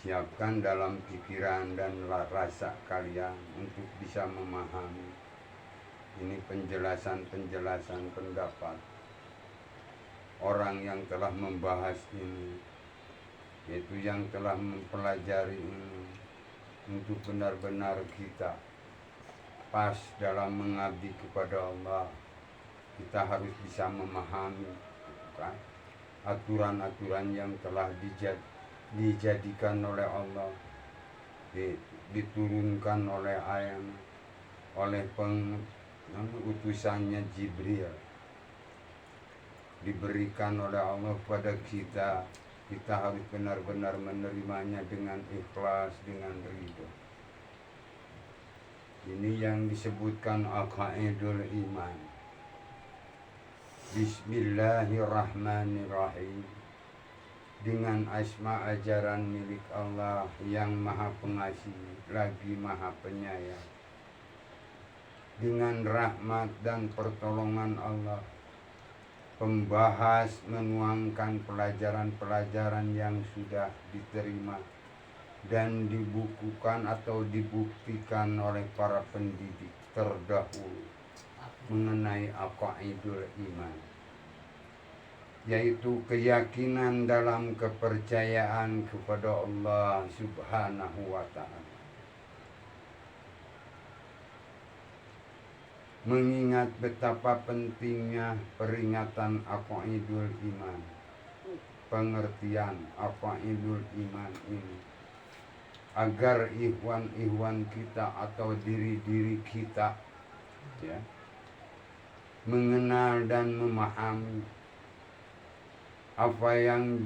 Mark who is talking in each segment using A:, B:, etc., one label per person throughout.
A: Siapkan dalam pikiran dan rasa kalian untuk bisa memahami. Ini penjelasan-penjelasan pendapat orang yang telah membahas ini, yaitu yang telah mempelajari ini, untuk benar-benar kita pas dalam mengabdi kepada Allah. Kita harus bisa memahami, kan, aturan-aturan yang telah dijadikan oleh Allah, diturunkan oleh utusannya Jibril, diberikan oleh Allah kepada kita. Kita harus benar-benar menerimanya dengan ikhlas, dengan ridho. Ini yang disebutkan aqaidul iman. Bismillahirrahmanirrahim. Dengan asma ajaran milik Allah yang maha pengasih lagi maha penyayang. Dengan rahmat dan pertolongan Allah, pembahas menuangkan pelajaran-pelajaran yang sudah diterima dan dibukukan atau dibuktikan oleh para pendidik terdahulu mengenai aqaidul iman, yaitu keyakinan dalam kepercayaan kepada Allah Subhanahu wa ta'ala. Mengingat betapa pentingnya peringatan aqaidul iman, pengertian aqaidul iman ini, agar ikhwan-ikhwan kita atau diri-diri kita, ya, mengenal dan memahami apa yang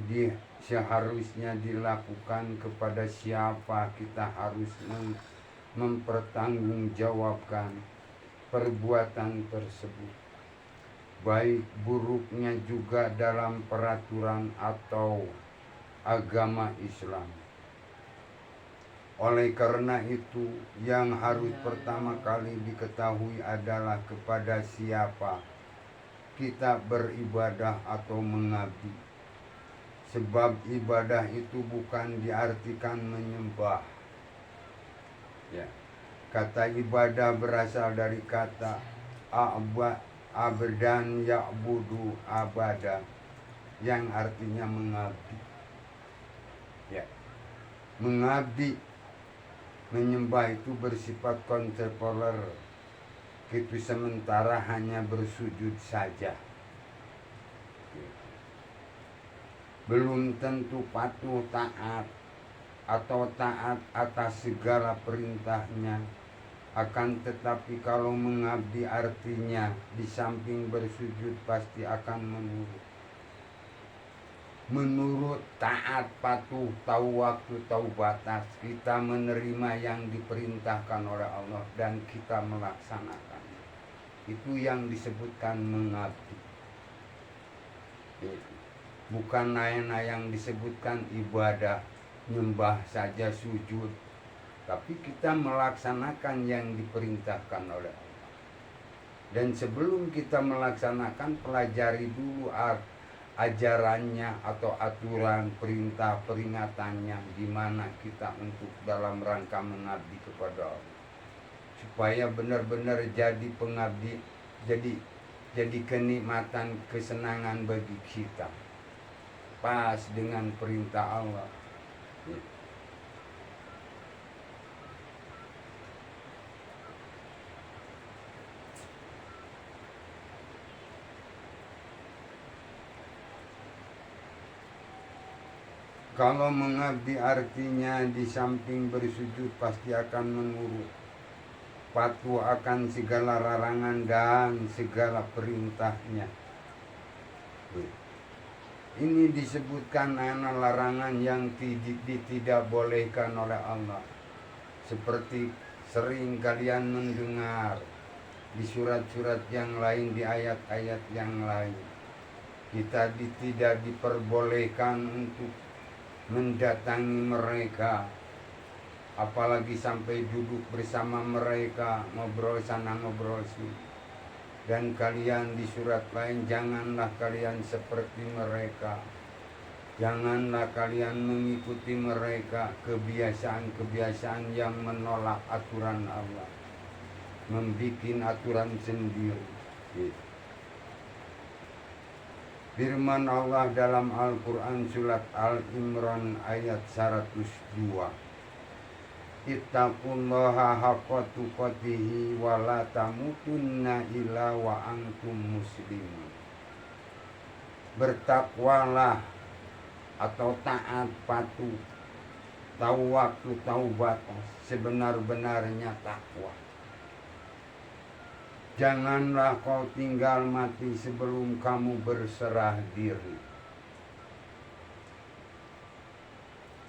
A: seharusnya dilakukan, kepada siapa kita harus mempertanggungjawabkan perbuatan tersebut, baik buruknya juga dalam peraturan atau agama Islam. Oleh karena itu, yang harus pertama kali diketahui adalah kepada siapa kita beribadah atau mengabdi. Sebab ibadah itu bukan diartikan menyembah. Ya. Kata ibadah berasal dari kata abdan ya'budu abada, yang artinya mengabdi. Ya. Mengabdi, menyembah itu bersifat kontemporer, itu sementara hanya bersujud saja, belum tentu patuh taat atau taat atas segala perintahnya. Akan tetapi kalau mengabdi artinya di samping bersujud pasti akan menurut, taat, patuh, tahu waktu, tahu batas. Kita menerima yang diperintahkan oleh Allah dan kita melaksanakan. Itu yang disebutkan mengabdi. Bukan yang disebutkan ibadah, nyembah saja, sujud, tapi kita melaksanakan yang diperintahkan oleh Allah. Dan sebelum kita melaksanakan, pelajari dulu ajarannya atau aturan, perintah, peringatannya, gimana kita untuk dalam rangka mengabdi kepada Allah, supaya benar-benar jadi pengabdi, jadi kenikmatan, kesenangan bagi kita, pas dengan perintah Allah. Kalau mengabdi artinya di samping bersujud pasti akan menurut, patuh akan segala larangan dan segala perintahnya. Ini disebutkan larangan yang tidak bolehkan oleh Allah. Seperti sering kalian mendengar di surat-surat yang lain, di ayat-ayat yang lain, kita tidak diperbolehkan untuk mendatangi mereka, apalagi sampai duduk bersama mereka, ngobrol sana ngobrol sini. Dan kalian di surat lain, janganlah kalian seperti mereka, Janganlah kalian mengikuti mereka kebiasaan-kebiasaan yang menolak aturan Allah, membuat aturan sendiri. Firman Allah dalam Al-Quran surat Al-Imran ayat 102. Ittaqullaha haqqa tuqatihi wa la tamutunna illa wa antum muslimun. Bertakwalah atau taat patuh, tahu waktu, tahu batas, sebenar-benarnya takwa. Janganlah kau tinggal mati sebelum kamu berserah diri.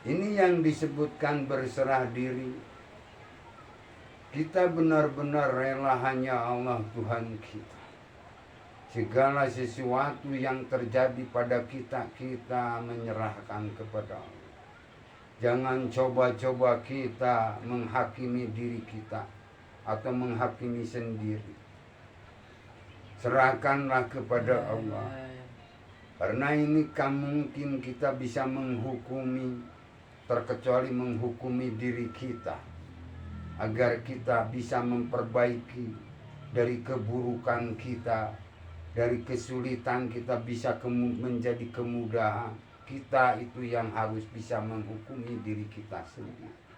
A: Ini yang disebutkan berserah diri. Kita benar-benar rela hanya Allah Tuhan kita. Segala sesuatu yang terjadi pada kita, kita menyerahkan kepada Allah. Jangan coba-coba kita menghakimi diri kita atau menghakimi sendiri. Serahkanlah kepada Allah. Karena ini kan mungkin kita bisa menghukumi, terkecuali menghukumi diri kita, agar kita bisa memperbaiki dari keburukan kita, dari kesulitan kita bisa menjadi kemudahan. Kita itu yang harus bisa menghukumi diri kita sendiri.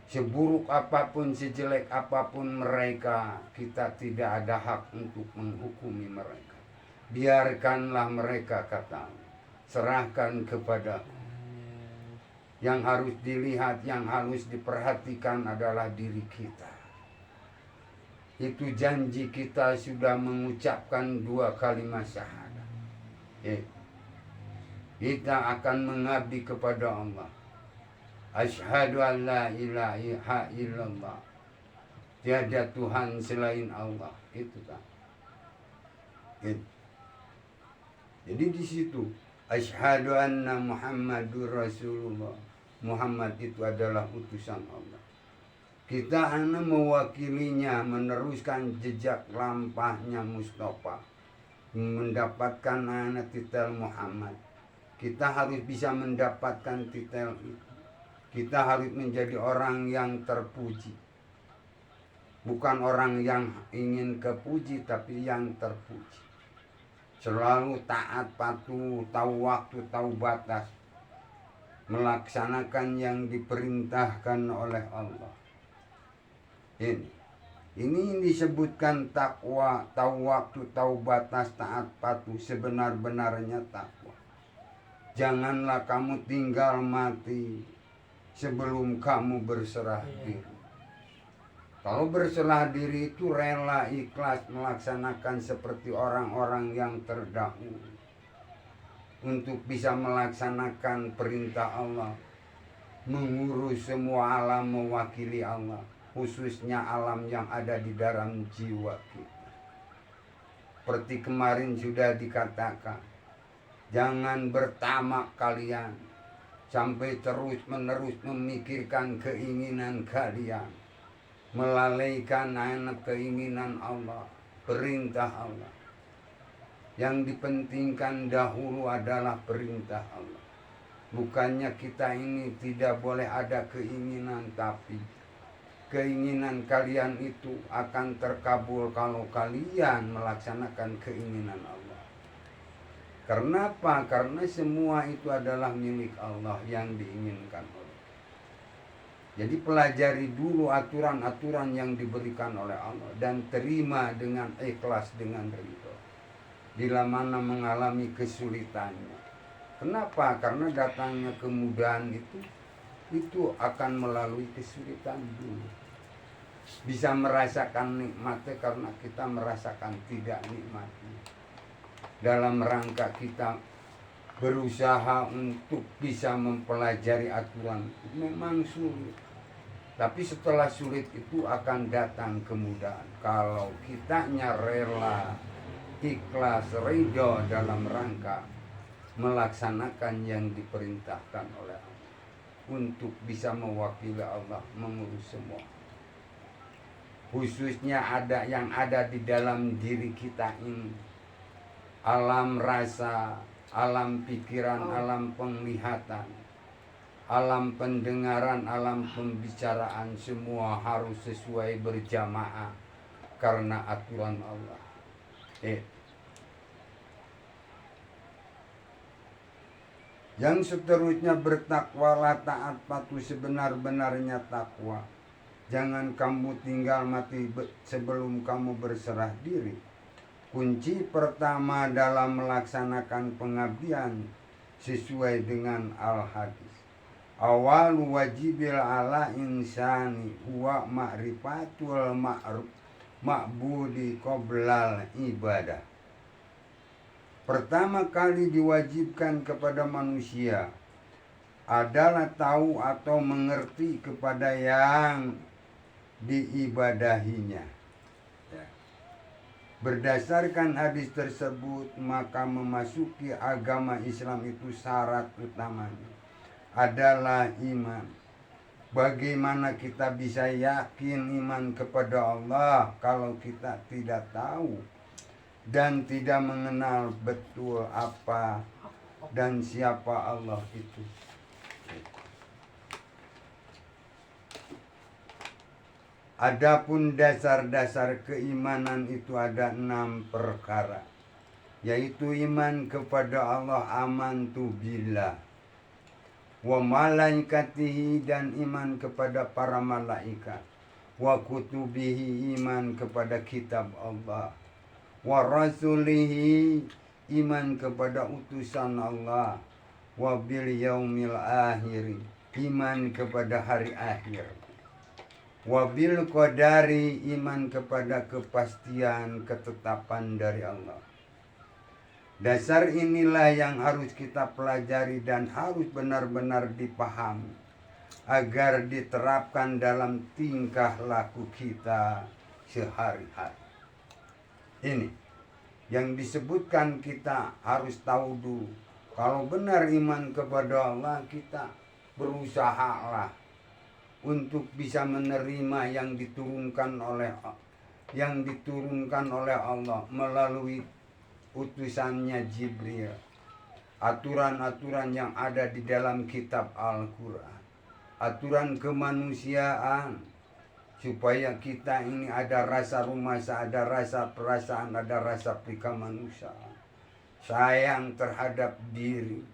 A: Seburuk apapun, sejelek apapun mereka, kita tidak ada hak untuk menghukumi mereka. Biarkanlah mereka, kata, serahkan kepada. Yang harus dilihat, yang harus diperhatikan adalah diri kita. Itu janji kita sudah mengucapkan 2 kalimat syahadat. Kita akan mengabdi kepada Allah. Asyhadu an la ilaha illallah. Tiada Tuhan selain Allah. Itu kan. Jadi di situ asyhadu anna Muhammadur Rasulullah. Muhammad itu adalah utusan Allah. Kita hanya mewakilinya, meneruskan jejak lampahnya Mustafa, mendapatkan anak titel Muhammad. Kita harus bisa mendapatkan titel itu. Kita harus menjadi orang yang terpuji. Bukan orang yang ingin kepuji, tapi yang terpuji. Selalu taat, patuh, tahu waktu, tahu batas. Melaksanakan yang diperintahkan oleh Allah. Ini disebutkan takwa, tahu waktu, tahu batas, taat, patuh, sebenar-benarnya takwa. Janganlah kamu tinggal mati sebelum kamu berserah diri. Kalau berserah diri itu rela, ikhlas melaksanakan seperti orang-orang yang terdahulu. Untuk bisa melaksanakan perintah Allah. Mengurus semua alam, mewakili Allah. Khususnya alam yang ada di dalam jiwa kita. Seperti kemarin sudah dikatakan. Jangan bertamak kalian. Sampai terus-menerus memikirkan keinginan kalian. Melalaikan anak keinginan Allah. Perintah Allah. Yang dipentingkan dahulu adalah perintah Allah. Bukannya kita ini tidak boleh ada keinginan, tapi keinginan kalian itu akan terkabul kalau kalian melaksanakan keinginan Allah. Karena apa? Karena semua itu adalah milik Allah yang diinginkan Allah. Jadi pelajari dulu aturan-aturan yang diberikan oleh Allah dan terima dengan ikhlas, dengan ridho. Bila mana mengalami kesulitannya. Kenapa? Karena datangnya kemudahan itu akan melalui kesulitan dulu. Bisa merasakan nikmatnya karena kita merasakan tidak nikmatnya. Dalam rangka kita berusaha untuk bisa mempelajari aturan memang sulit. Tapi setelah sulit itu akan datang kemudahan. Kalau kitanya rela, ikhlas, ridho dalam rangka melaksanakan yang diperintahkan oleh Allah. Untuk bisa mewakili Allah mengurus semua. Khususnya ada yang ada di dalam diri kita ini. Alam rasa, alam pikiran, alam penglihatan, alam pendengaran, alam pembicaraan, semua harus sesuai berjamaah karena aturan Allah. Yang seterusnya, bertakwalah, taat patuh sebenar-benarnya takwa. Jangan kamu tinggal mati sebelum kamu berserah diri. Kunci pertama dalam melaksanakan pengabdian sesuai dengan al-hadis. Awal wajibil ala insani huwa ma'rifatul ma'budi qoblal ibadah. Pertama kali diwajibkan kepada manusia adalah tahu atau mengerti kepada yang diibadahinya. Berdasarkan hadis tersebut, maka memasuki agama Islam itu syarat utamanya adalah iman. Bagaimana kita bisa yakin iman kepada Allah kalau kita tidak tahu dan tidak mengenal betul apa dan siapa Allah itu? Adapun dasar-dasar keimanan itu ada 6 perkara, yaitu iman kepada Allah, amantu billah wa malaikatihi, dan iman kepada para malaikat, wa kutubihi, iman kepada kitab Allah, wa rasulihi, iman kepada utusan Allah, wa bil yaumil akhir, iman kepada hari akhir, wabil qadari, iman kepada kepastian ketetapan dari Allah. Dasar inilah yang harus kita pelajari dan harus benar-benar dipahami agar diterapkan dalam tingkah laku kita sehari-hari. Ini yang disebutkan kita harus tahu dulu. Kalau benar iman kepada Allah, kita berusahalah untuk bisa menerima yang diturunkan oleh Allah melalui utusannya Jibril, aturan-aturan yang ada di dalam kitab Al-Quran, aturan kemanusiaan, supaya kita ini ada rasa rumasa, ada rasa perasaan, ada rasa kemanusiaan, sayang terhadap diri,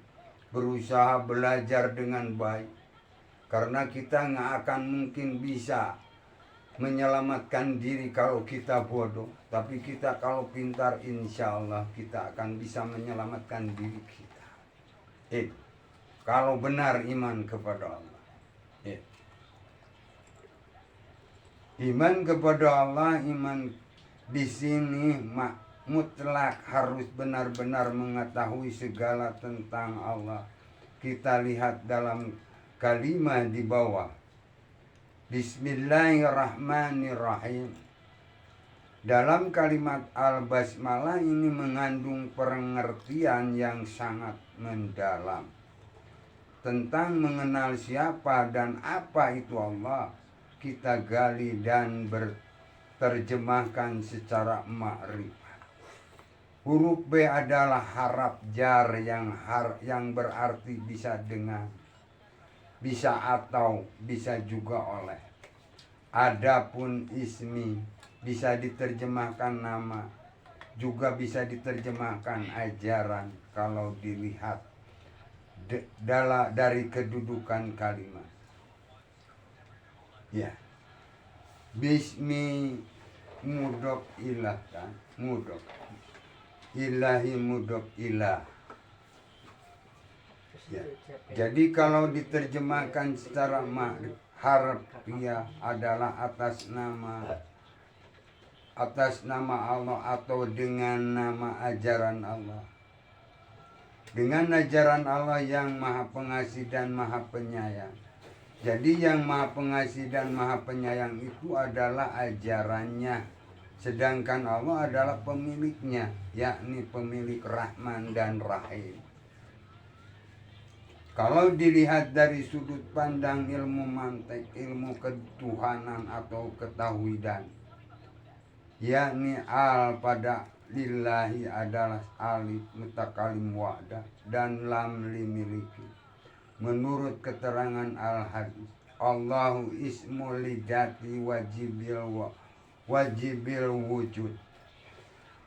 A: berusaha belajar dengan baik. Karena kita nggak akan mungkin bisa menyelamatkan diri kalau kita bodoh. Tapi kita kalau pintar, insya Allah kita akan bisa menyelamatkan diri kita. Kalau benar iman kepada Allah. Iman kepada Allah, iman di sini mutlak harus benar-benar mengetahui segala tentang Allah. Kita lihat dalam kalimat di bawah, Bismillahirrahmanirrahim. Dalam kalimat al-basmalah ini mengandung pengertian yang sangat mendalam tentang mengenal siapa dan apa itu Allah. Kita gali dan berterjemahkan secara ma'rifat. Huruf B adalah haraf jar yang berarti bisa dengan, bisa atau, bisa juga oleh. Adapun ismi bisa diterjemahkan nama, juga bisa diterjemahkan ajaran kalau dilihat dari kedudukan kalimat. Ya, bismi mudhof ilah, kan, mudhof ilahi, mudhof ilah. Ya. Jadi kalau diterjemahkan secara harfiah adalah atas nama Allah atau dengan nama ajaran Allah. Dengan ajaran Allah yang Maha Pengasih dan Maha Penyayang. Jadi yang Maha Pengasih dan Maha Penyayang itu adalah ajarannya, sedangkan Allah adalah pemiliknya, yakni pemilik Rahman dan Rahim. Kalau dilihat dari sudut pandang ilmu mantik, ilmu ketuhanan atau ketahuidan, yakni al pada lillahi adalah alif mutakalim wa'da dan lam limiliki. Menurut keterangan al-hadis, Allahu ismu lidati wajibil wujud.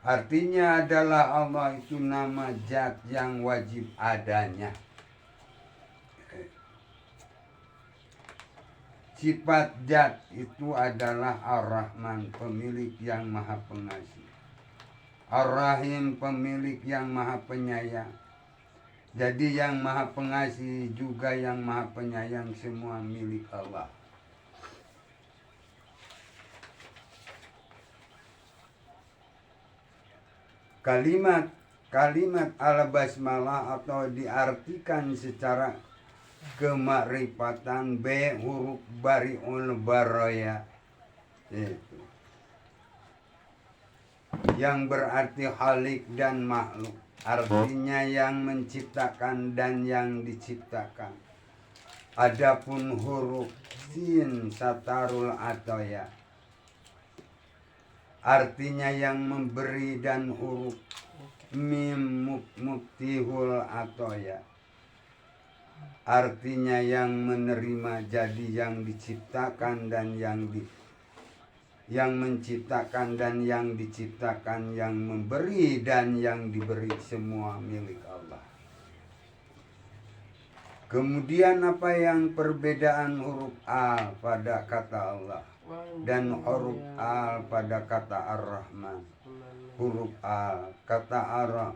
A: Artinya adalah Allah itu nama zat yang wajib adanya. Sifat zat itu adalah Ar-Rahman, pemilik yang maha pengasih. Ar-Rahim, pemilik yang maha penyayang. Jadi yang maha pengasih juga yang maha penyayang semua milik Allah. Kalimat al-basmalah atau diartikan secara kemakrifatan B huruf bari'ul baraya, itu yang berarti khalik dan makhluk, artinya yang menciptakan dan yang diciptakan. Adapun huruf sin satarul atoya, artinya yang memberi, dan huruf mim muftihul atoya, artinya yang menerima. Jadi yang diciptakan dan yang menciptakan dan yang diciptakan, yang memberi dan yang diberi, semua milik Allah. Kemudian apa yang perbedaan huruf al pada kata Allah dan huruf al pada kata Ar-Rahman? Huruf al kata Ar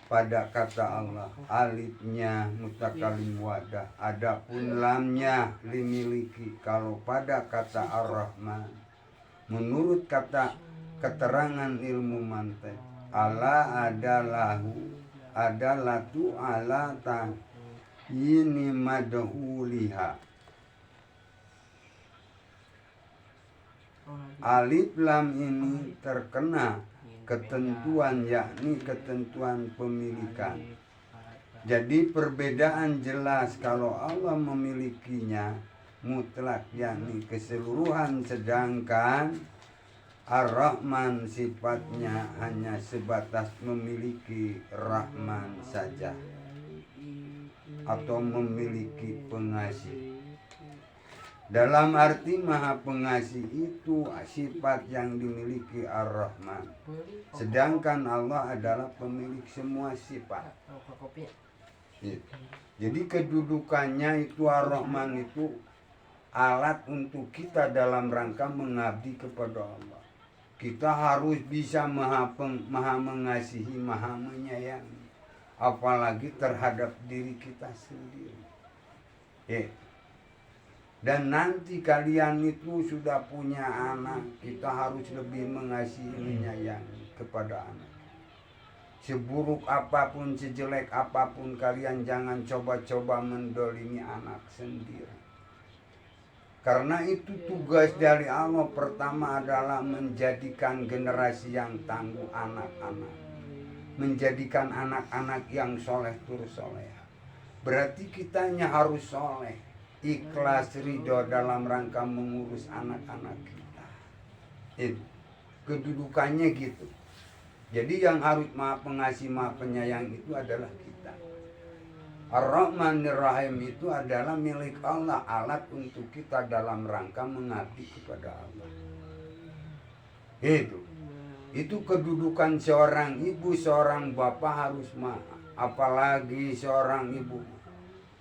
A: pada kata Allah, alifnya mutakalim wadah, adapun lamnya limiliki. Kalau pada kata Ar-Rahman, menurut keterangan ilmu mantik, ala adalatu ala ta ini madhuliha. Alif lam ini terkena ketentuan, yakni ketentuan pemilikan. Jadi perbedaan jelas kalau Allah memilikinya mutlak, yakni keseluruhan, sedangkan Ar-Rahman sifatnya hanya sebatas memiliki Rahman saja atau memiliki pengasih. Dalam arti maha pengasih itu sifat yang dimiliki Ar-Rahman, sedangkan Allah adalah pemilik semua sifat. Jadi kedudukannya itu Ar-Rahman itu alat untuk kita dalam rangka mengabdi kepada Allah. Kita harus bisa maha mengasihi, maha menyayangi, apalagi terhadap diri kita sendiri. Dan nanti kalian itu sudah punya anak, kita harus lebih mengasihi, menyayangi kepada anak. Seburuk apapun, sejelek apapun kalian, jangan coba-coba mendolimi anak sendiri. Karena itu tugas dari Allah pertama adalah menjadikan generasi yang tangguh, anak-anak. Menjadikan anak-anak yang soleh terus soleh. Berarti kitanya harus soleh, ikhlas, ridho dalam rangka mengurus anak-anak kita. Itu kedudukannya gitu. Jadi yang harus maha pengasih, maha penyayang itu adalah kita. Ar-Rahman Ar-Rahim itu adalah milik Allah, alat untuk kita dalam rangka mengabdi kepada Allah. Itu kedudukan seorang ibu, seorang bapak harus maha. Apalagi seorang ibu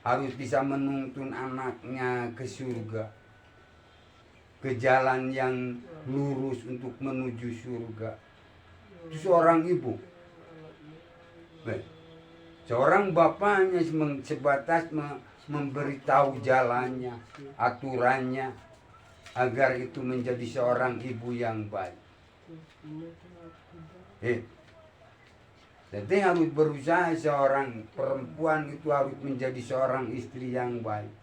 A: harus bisa menuntun anaknya ke surga, ke jalan yang lurus untuk menuju surga. Itu seorang ibu. Seorang bapaknya sebatas memberitahu jalannya, aturannya, agar itu menjadi seorang ibu yang baik. Jadi harus berusaha seorang perempuan itu harus menjadi seorang istri yang baik.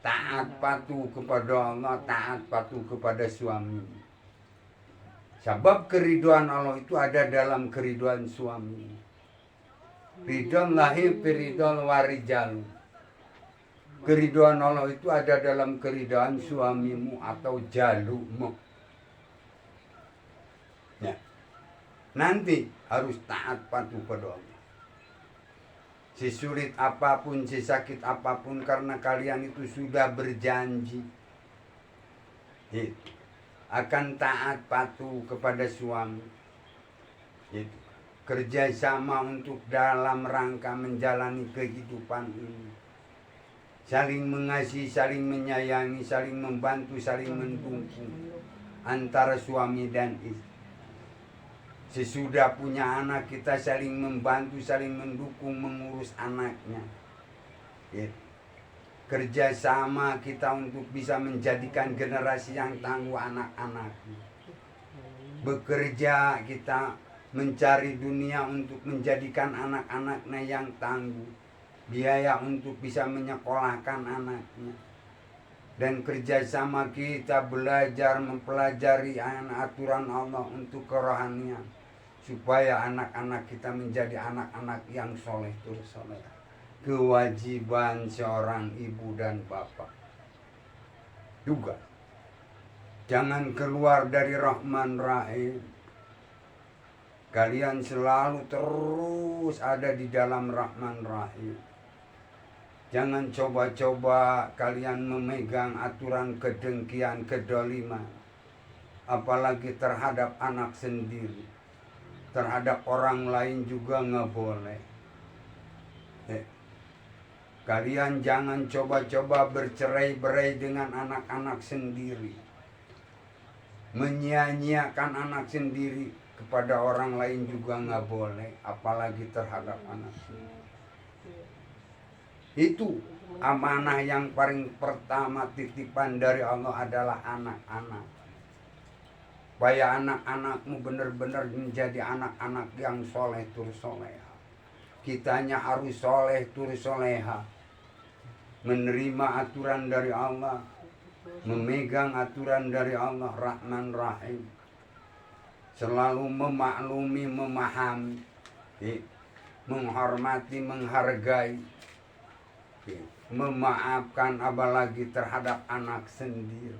A: Taat patuh kepada Allah, taat patuh kepada suami. Sebab keriduan Allah itu ada dalam keriduan suami. Ridwan lahir piridwan warijal. Keriduan Allah itu ada dalam keriduan suamimu atau jalumu. Ya. nanti harus taat patuh pada Allah. Sesulit apapun, sesakit apapun, karena kalian itu sudah berjanji akan taat patuh kepada suami. Kerjasama untuk dalam rangka menjalani kehidupan ini. Saling mengasihi, saling menyayangi, saling membantu, saling mendukung antara suami dan istri. Sesudah punya anak, kita saling membantu, saling mendukung, mengurus anaknya. Kerjasama kita untuk bisa menjadikan generasi yang tangguh anak-anaknya. Bekerja kita mencari dunia untuk menjadikan anak-anaknya yang tangguh. Biaya untuk bisa menyekolahkan anaknya. Dan kerjasama kita belajar mempelajari aturan Allah untuk kerohanian, supaya anak-anak kita menjadi anak-anak yang soleh soleh. Kewajiban seorang ibu dan bapak juga jangan keluar dari Rahman Rahim. Kalian selalu terus ada di dalam Rahman Rahim. Jangan coba-coba kalian memegang aturan kedengkian, kedoliman. Apalagi terhadap anak sendiri. Terhadap orang lain juga nggak boleh. Kalian jangan coba-coba bercerai-berai dengan anak-anak sendiri. Menyia-nyiakan anak sendiri kepada orang lain juga nggak boleh. Apalagi terhadap anak sendiri. Itu amanah yang paling pertama, titipan dari Allah adalah anak-anak. Supaya anak-anakmu benar-benar menjadi anak-anak yang soleh tur soleha. Kitanya harus soleh tur soleha. Menerima aturan dari Allah. Memegang aturan dari Allah Rahman Rahim. Selalu memaklumi, memahami. Menghormati, menghargai. Memaafkan, apalagi terhadap anak sendiri.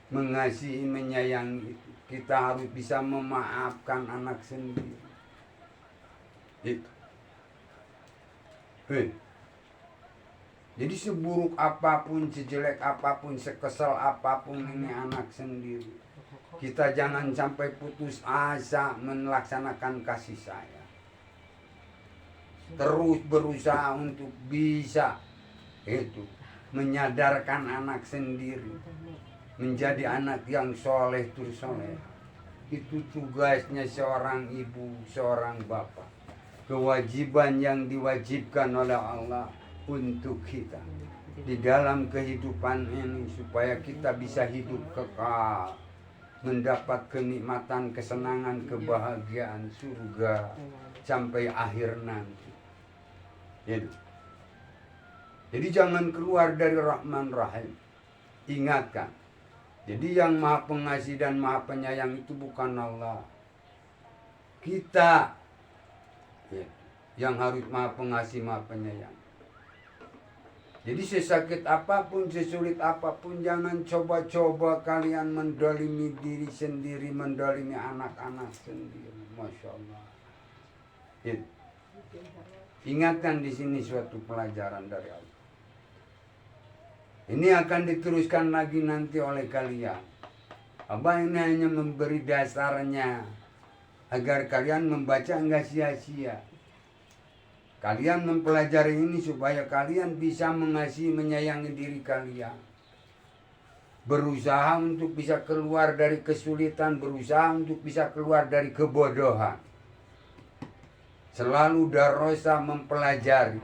A: Mengasihi, menyayangi. Kita harus bisa memaafkan anak sendiri. Itu. Jadi seburuk apapun, sejelek apapun, sekesal apapun ini anak sendiri, kita jangan sampai putus asa melaksanakan kasih sayang. Terus berusaha untuk bisa menyadarkan anak sendiri menjadi anak yang soleh tur soleh. Itu tugasnya seorang ibu, seorang bapak. Kewajiban yang diwajibkan oleh Allah untuk kita di dalam kehidupan ini, supaya kita bisa hidup kekal, mendapat kenikmatan, kesenangan, kebahagiaan surga sampai akhir nanti. Jadi jangan keluar dari Rahman Rahim. Ingatkan. Jadi yang Maha Pengasih dan Maha Penyayang itu bukan Allah. Kita yang harus Maha Pengasih, Maha Penyayang. Jadi sesakit apapun, sesulit apapun, jangan coba-coba kalian mendolimi diri sendiri, mendolimi anak-anak sendiri. Masya Allah. Ingatkan di sini suatu pelajaran dari Allah. Ini akan diteruskan lagi nanti oleh kalian. Abah ini hanya memberi dasarnya agar kalian membaca enggak sia-sia. Kalian mempelajari ini supaya kalian bisa mengasihi, menyayangi diri kalian. Berusaha untuk bisa keluar dari kesulitan, berusaha untuk bisa keluar dari kebodohan. Selalu darosa mempelajari.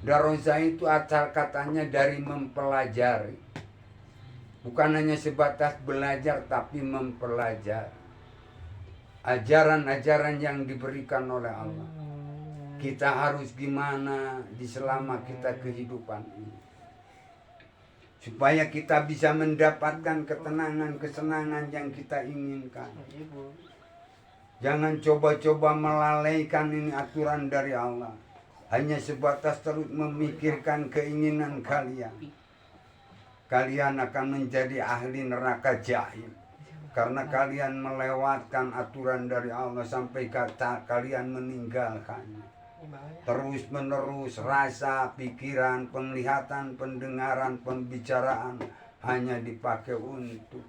A: Darosa itu asal katanya dari mempelajari. Bukan hanya sebatas belajar, tapi mempelajari. Ajaran-ajaran yang diberikan oleh Allah. Kita harus gimana di selama kita kehidupan ini. Supaya kita bisa mendapatkan ketenangan, kesenangan yang kita inginkan. Jangan coba-coba melalaikan ini aturan dari Allah. Hanya sebatas terus memikirkan keinginan kalian. Kalian akan menjadi ahli neraka jahim. Karena kalian melewatkan aturan dari Allah sampai kalian meninggalkannya. Terus menerus rasa, pikiran, penglihatan, pendengaran, pembicaraan hanya dipakai untuk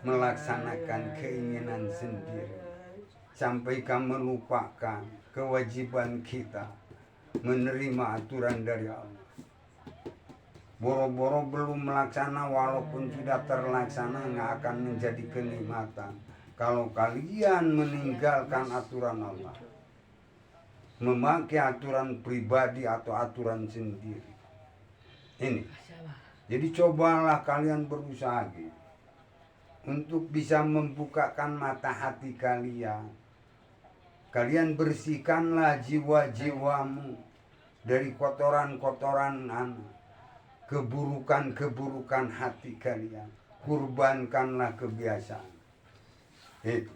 A: melaksanakan keinginan sendiri. Sampai kamu melupakan kewajiban kita menerima aturan dari Allah. Boro-boro belum melaksana, walaupun sudah terlaksana nggak akan menjadi kenikmatan. Kalau kalian meninggalkan aturan Allah, memakai aturan pribadi atau aturan sendiri. Ini. Jadi cobalah kalian berusaha gitu, untuk bisa membukakan mata hati kalian. Kalian bersihkanlah jiwa-jiwamu dari kotoran-kotoran keburukan-keburukan hati kalian. Kurbankanlah kebiasaan. Itu.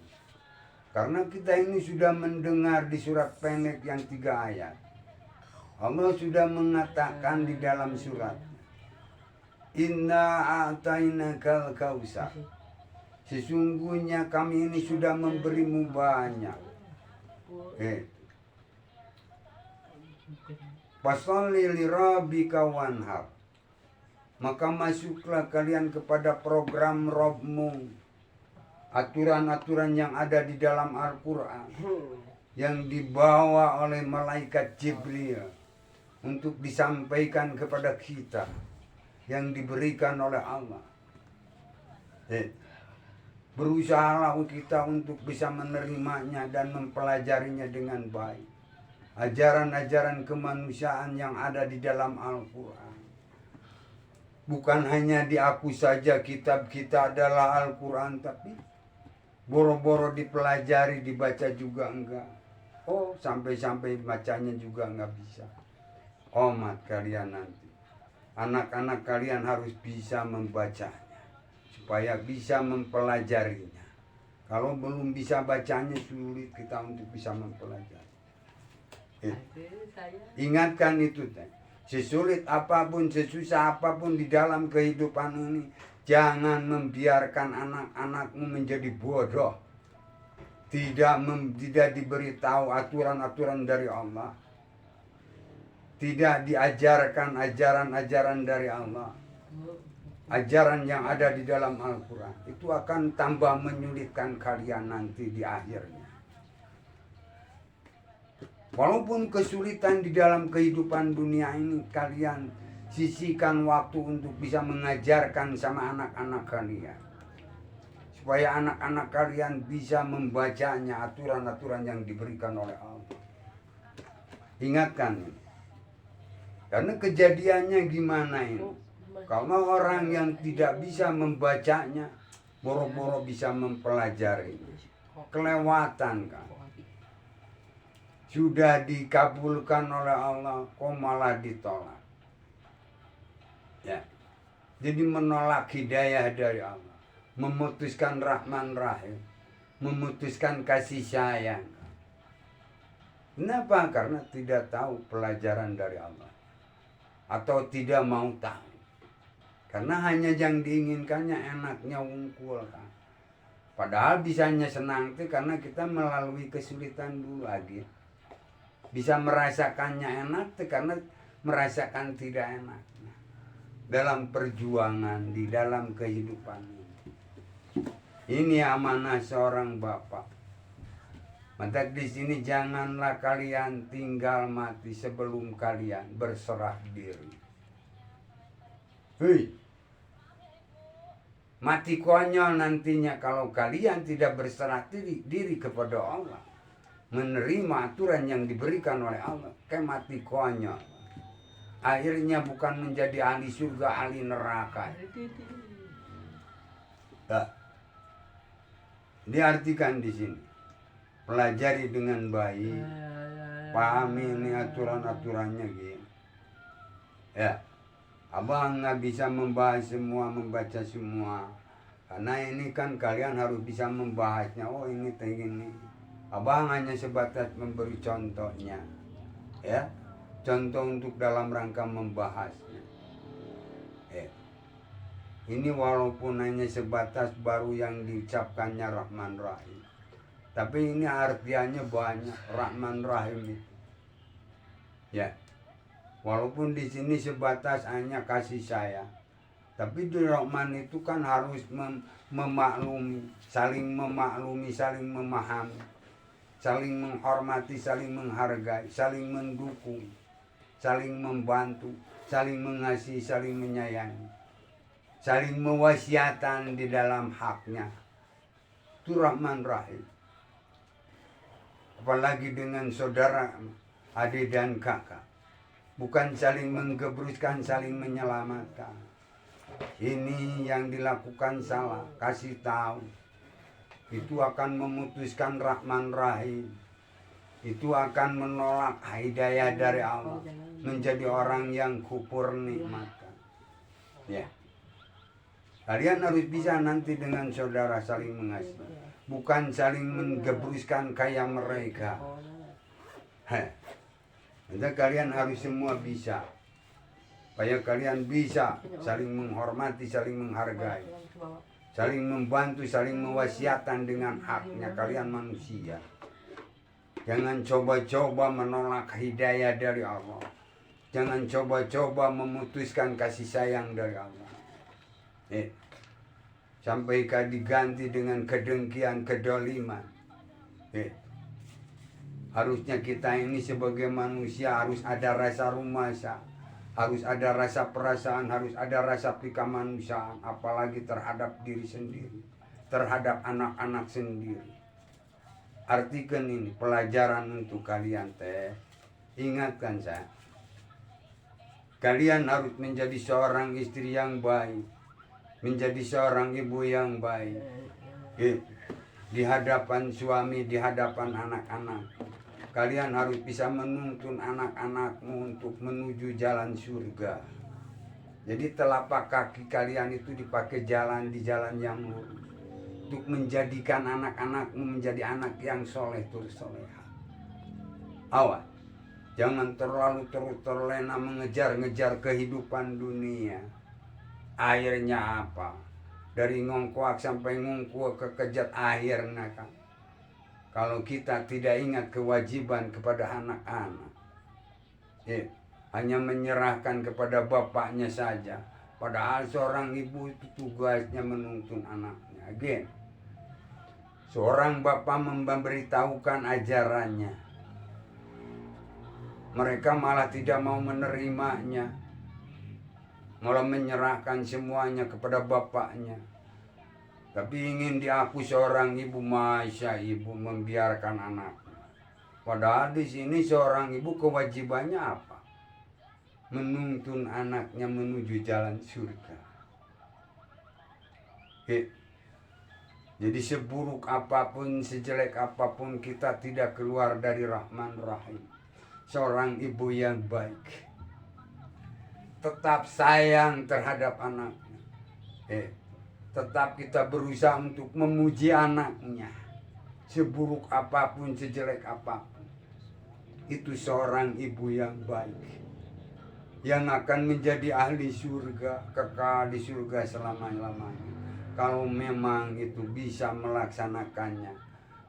A: Karena kita ini sudah mendengar di surat pendek yang 3 ayat. Allah sudah mengatakan di dalam surat, Inna a'tainakal kautsar. Sesungguhnya kami ini sudah memberimu banyak. Fasholli lirabbika wanhar. Maka masuklah kalian kepada program Robmu. Aturan-aturan yang ada di dalam Al-Quran, yang dibawa oleh malaikat Jibril untuk disampaikan kepada kita, yang diberikan oleh Allah. Berusahalah kita untuk bisa menerimanya dan mempelajarinya dengan baik. Ajaran-ajaran kemanusiaan yang ada di dalam Al-Quran. Bukan hanya diaku saja kitab kita adalah Al-Quran, tapi boro-boro dipelajari, dibaca juga enggak. Oh, sampai-sampai bacanya juga enggak bisa. Umat kalian nanti, anak-anak kalian harus bisa membacanya, supaya bisa mempelajarinya. Kalau belum bisa bacanya, sulit kita untuk bisa mempelajari. Ingatkan itu, sesulit apapun, sesusah apapun di dalam kehidupan ini, jangan membiarkan anak-anakmu menjadi bodoh. Tidak diberitahu aturan-aturan dari Allah. Tidak diajarkan ajaran-ajaran dari Allah. Ajaran yang ada di dalam Al-Quran. Itu akan tambah menyulitkan kalian nanti di akhirnya. Walaupun kesulitan di dalam kehidupan dunia ini, kalian sisihkan waktu untuk bisa mengajarkan sama anak-anak kalian. Supaya anak-anak kalian bisa membacanya, aturan-aturan yang diberikan oleh Allah. Ingatkan ini. Karena kejadiannya gimana ini? Kalau orang yang tidak bisa membacanya, boro-boro bisa mempelajarinya. Kelewatan kan. Sudah dikabulkan oleh Allah, kok malah ditolak. Ya. Jadi menolak hidayah dari Allah, memutuskan Rahman Rahim, memutuskan kasih sayang. Kenapa? Karena tidak tahu pelajaran dari Allah, atau tidak mau tahu. Karena hanya yang diinginkannya enaknya wungkul kan. Padahal bisanya senang itu karena kita melalui kesulitan dulu lagi. Bisa merasakannya enak itu karena merasakan tidak enak. Dalam perjuangan, di dalam kehidupan ini. Ini amanah seorang bapak. Maka di sini janganlah kalian tinggal mati sebelum kalian berserah diri. Hei, mati konyol nantinya kalau kalian tidak berserah diri kepada Allah, menerima aturan yang diberikan oleh Allah, kayak mati konyol. Akhirnya bukan menjadi ahli surga, ahli neraka. Nah, diartikan di sini, pelajari dengan baik, pahami ini aturan-aturannya gitu. Ya, abang nggak bisa membahas semua, membaca semua, karena ini kan kalian harus bisa membahasnya. Oh ini begini. Abang hanya sebatas memberi contohnya, ya, contoh untuk dalam rangka membahasnya. Ini walaupun hanya sebatas baru yang diucapkannya Rahman Rahim, tapi ini artiannya banyak. Rahman Rahim itu, ya, walaupun di sini sebatas hanya kasih sayang, tapi di Rahman itu kan harus memaklumi, saling memahami, saling menghormati, saling menghargai, saling mendukung, saling membantu, saling mengasihi, saling menyayangi, saling mewasiatan di dalam haknya. Itu Rahman Rahim. Apalagi dengan saudara, adik dan kakak, bukan saling menggebruskan, saling menyelamatkan. Ini yang dilakukan salah, kasih tahu, itu akan memutuskan Rahman Rahim. Itu akan menolak hidayah dari Allah, menjadi orang yang kufur nikmatkan. Ya, kalian harus bisa nanti dengan saudara saling mengasihi, bukan saling menggebruskan kayak mereka. Jadi kalian harus semua bisa, supaya kalian bisa saling menghormati, saling menghargai, saling membantu, saling mewasiatan dengan haknya. Kalian manusia, jangan coba-coba menolak hidayah dari Allah. Jangan coba-coba memutuskan kasih sayang dari Allah. Sampai diganti dengan kedengkian, kedoliman. Harusnya kita ini sebagai manusia harus ada rasa rumasa, harus ada rasa perasaan, harus ada rasa kemanusiaan, apalagi terhadap diri sendiri, terhadap anak-anak sendiri. Artikan ini pelajaran untuk kalian teh. Ingatkan saya, kalian harus menjadi seorang istri yang baik, menjadi seorang ibu yang baik, di hadapan suami, di hadapan anak-anak. Kalian harus bisa menuntun anak-anakmu untuk menuju jalan surga. Jadi telapak kaki kalian itu dipakai jalan di jalan yang lurus, untuk menjadikan anak-anakmu menjadi anak yang soleh soleha. Awas, jangan terlalu terlena mengejar-ngejar kehidupan dunia. Akhirnya apa? Dari ngongkuak sampai ngungkuak kekejat akhirnya kan. Kalau kita tidak ingat kewajiban kepada anak-anak, hanya menyerahkan kepada bapaknya saja. Padahal seorang ibu itu tugasnya menuntun anaknya. Again, seorang bapak memberitahukan ajarannya, mereka malah tidak mau menerimanya, malah menyerahkan semuanya kepada bapaknya. Tapi ingin diakui seorang ibu, masya ibu membiarkan anaknya. Padahal di sini seorang ibu kewajibannya apa? Menuntun anaknya menuju jalan surga. Jadi seburuk apapun, sejelek apapun, kita tidak keluar dari Rahman Rahim. Seorang ibu yang baik, tetap sayang terhadap anaknya. Tetap kita berusaha untuk memuji anaknya. Seburuk apapun, sejelek apapun, itu seorang ibu yang baik, yang akan menjadi ahli surga, kekal di surga selama-lamanya. Kalau memang itu bisa melaksanakannya,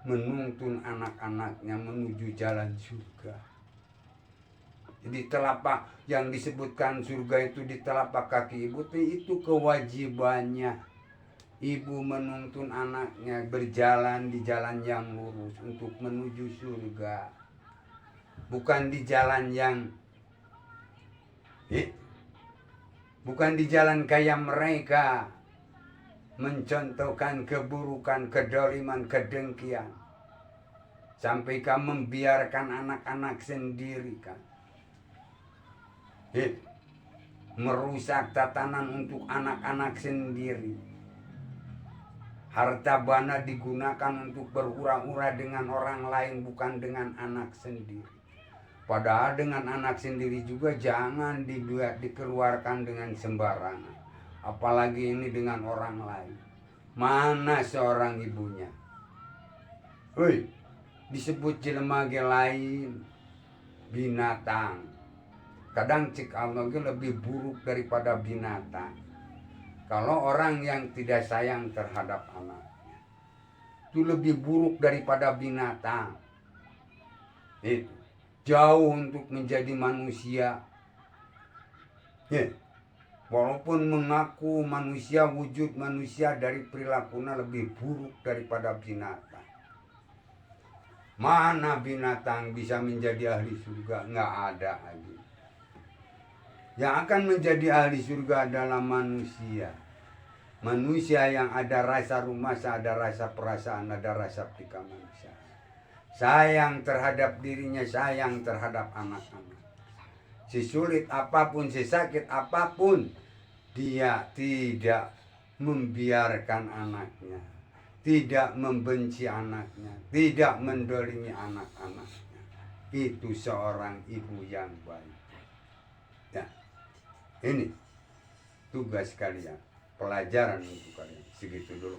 A: menuntun anak-anaknya menuju jalan surga. Jadi telapak yang disebutkan surga itu di telapak kaki ibu, itu kewajibannya. Ibu menuntun anaknya berjalan di jalan yang lurus untuk menuju surga. Bukan di jalan yang bukan di jalan kayak mereka, mencontohkan keburukan, kedoliman, kedengkian, sampai kamu membiarkan anak-anak sendiri kan, merusak tatanan untuk anak-anak sendiri. Harta bana digunakan untuk berhura-hura dengan orang lain, bukan dengan anak sendiri. Padahal dengan anak sendiri juga jangan dikeluarkan dengan sembarangan, apalagi ini dengan orang lain. Mana seorang ibunya? Disebut jelema ge lain, binatang. Kadang cik Allah ge lebih buruk daripada binatang. Kalau orang yang tidak sayang terhadap anaknya, itu lebih buruk daripada binatang. Itu jauh untuk menjadi manusia. Walaupun mengaku manusia, wujud manusia, dari perilakunya lebih buruk daripada binatang. Mana binatang bisa menjadi ahli surga? Nggak ada lagi. Yang akan menjadi ahli surga adalah manusia. Manusia yang ada rasa rumasa, ada rasa perasaan, ada rasa kemanusiaan. Sayang terhadap dirinya, sayang terhadap anak-anak. Sesulit apapun, sesakit apapun, dia tidak membiarkan anaknya, tidak membenci anaknya, tidak mendolimi anak-anaknya. Itu seorang ibu yang baik. Ya, ini tugas kalian, pelajaran untuk kalian. Segitu dulu.